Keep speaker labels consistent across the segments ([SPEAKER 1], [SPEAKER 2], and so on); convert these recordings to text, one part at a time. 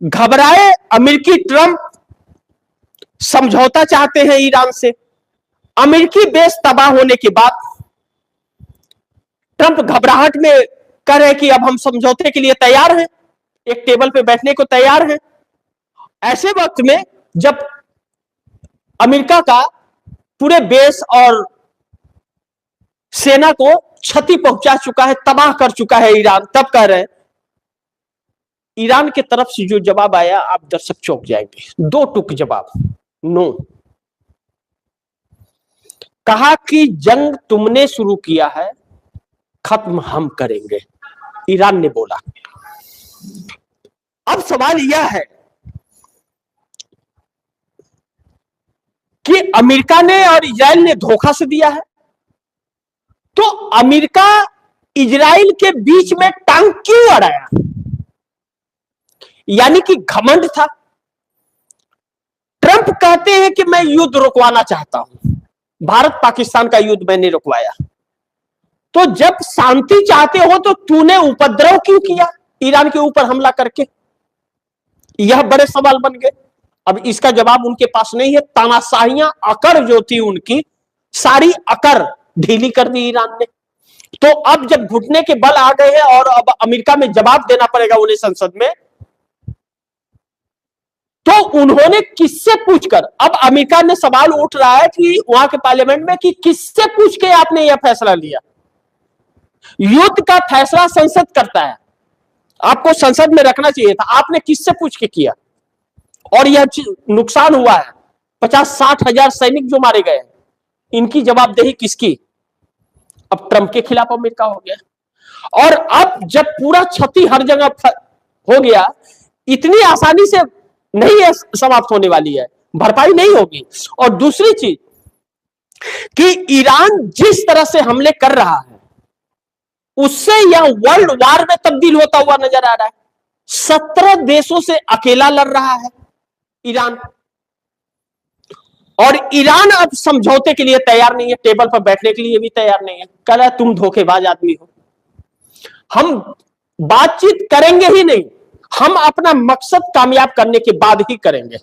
[SPEAKER 1] घबराए अमेरिकी ट्रंप समझौता चाहते हैं ईरान से। अमेरिकी बेस तबाह होने के बाद ट्रंप घबराहट में कह रहे हैं कि अब हम समझौते के लिए तैयार हैं, एक टेबल पे बैठने को तैयार हैं। ऐसे वक्त में जब अमेरिका का पूरे बेस और सेना को क्षति पहुंचा चुका है, तबाह कर चुका है ईरान, तब कह रहे हैं ईरान की तरफ से जो जवाब आया आप दर्शक चौंक जाएंगे। दो टुक जवाब, नो। कहा कि जंग तुमने शुरू किया है, खत्म हम करेंगे, ईरान ने बोला। अब सवाल यह है कि अमेरिका ने और इजराइल ने धोखा से दिया है, तो अमेरिका इजराइल के बीच में टांग क्यों अड़ाया? यानी कि घमंड था। ट्रंप कहते हैं कि मैं युद्ध रुकवाना चाहता हूं, भारत पाकिस्तान का युद्ध मैंने रुकवाया। तो जब शांति चाहते हो तो तूने उपद्रव क्यों किया ईरान के ऊपर हमला करके? यह बड़े सवाल बन गए। अब इसका जवाब उनके पास नहीं है। तानाशाहियां, अकड़ जो थी उनकी, सारी अकड़ ढीली कर दी ईरान ने। तो अब जब घुटने के बल आ गए हैं और अब अमेरिका में जवाब देना पड़ेगा उन्हें संसद में, तो उन्होंने किससे पूछकर, अब अमेरिका ने सवाल उठ रहा है कि वहां के पार्लियामेंट में कि किससे पूछ के आपने यह फैसला लिया? युद्ध का फैसला संसद करता है, आपको संसद में रखना चाहिए था, आपने किससे पूछ के किया? और यह नुकसान हुआ है, 50-60 हजार सैनिक जो मारे गए, इनकी जवाबदेही किसकी? अब ट्रंप के खिलाफ अमेरिका हो गया। और अब जब पूरा क्षति हर जगह हो गया, इतनी आसानी से नहीं है समाप्त होने वाली है, भरपाई नहीं होगी। और दूसरी चीज कि ईरान जिस तरह से हमले कर रहा है उससे यह वर्ल्ड वार में तब्दील होता हुआ नजर आ रहा है। 17 देशों से अकेला लड़ रहा है ईरान, और ईरान अब समझौते के लिए तैयार नहीं है, टेबल पर बैठने के लिए भी तैयार नहीं है। कह रहा है तुम धोखेबाज आदमी हो, हम बातचीत करेंगे ही नहीं, हम अपना मकसद कामयाब करने के बाद ही करेंगे।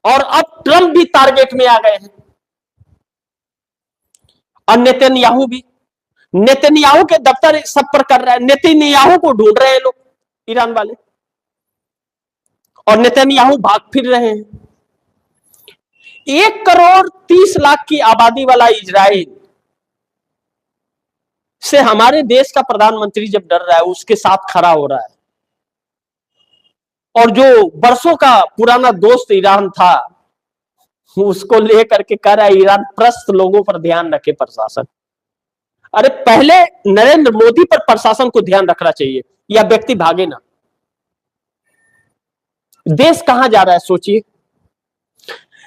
[SPEAKER 1] और अब ट्रंप भी टारगेट में आ गए हैं और नेतन्याहू भी। नेतन्याहू के दफ्तर सब पर कर रहा है, नेतन्याहू को ढूंढ रहे हैं लोग ईरान वाले, और नेतन्याहू भाग फिर रहे हैं। 1 करोड़ 30 लाख की आबादी वाला इजराइल से हमारे देश का प्रधानमंत्री जब डर रहा है, उसके साथ खड़ा हो रहा है, और जो बरसों का पुराना दोस्त ईरान था उसको लेकर के कह रहा है ईरान प्रस्त लोगों पर ध्यान रखे प्रशासन। अरे पहले नरेंद्र मोदी पर प्रशासन को ध्यान रखना चाहिए, या व्यक्ति भागे ना। देश कहां जा रहा है सोचिए।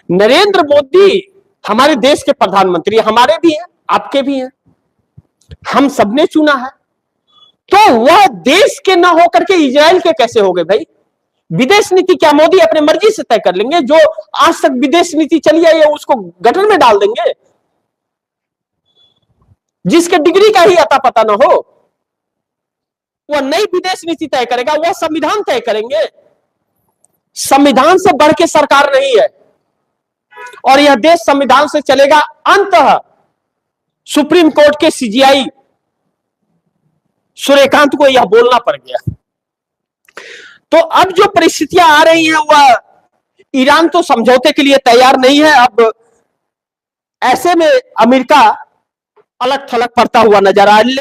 [SPEAKER 1] नरेंद्र मोदी हमारे देश के प्रधानमंत्री, हमारे भी हैं, आपके भी हैं, हम सबने चुना है, तो वह देश के ना होकर के इजराइल के कैसे हो गए भाई? विदेश नीति क्या मोदी अपने मर्जी से तय कर लेंगे? जो आज तक विदेश नीति चली आई है उसको गटर में डाल देंगे? जिसके डिग्री का ही अता पता ना हो वह नई विदेश नीति तय करेगा, वह संविधान तय करेंगे। संविधान से बढ़ के सरकार नहीं है, और यह देश संविधान से चलेगा। अंततः सुप्रीम कोर्ट के सीजीआई सूर्यकांत को यह बोलना पड़ गया। तो अब जो परिस्थितियां आ रही हैं वह ईरान तो समझौते के लिए तैयार नहीं है। अब ऐसे में अमेरिका अलग थलग पड़ता हुआ नजर आ रहा है।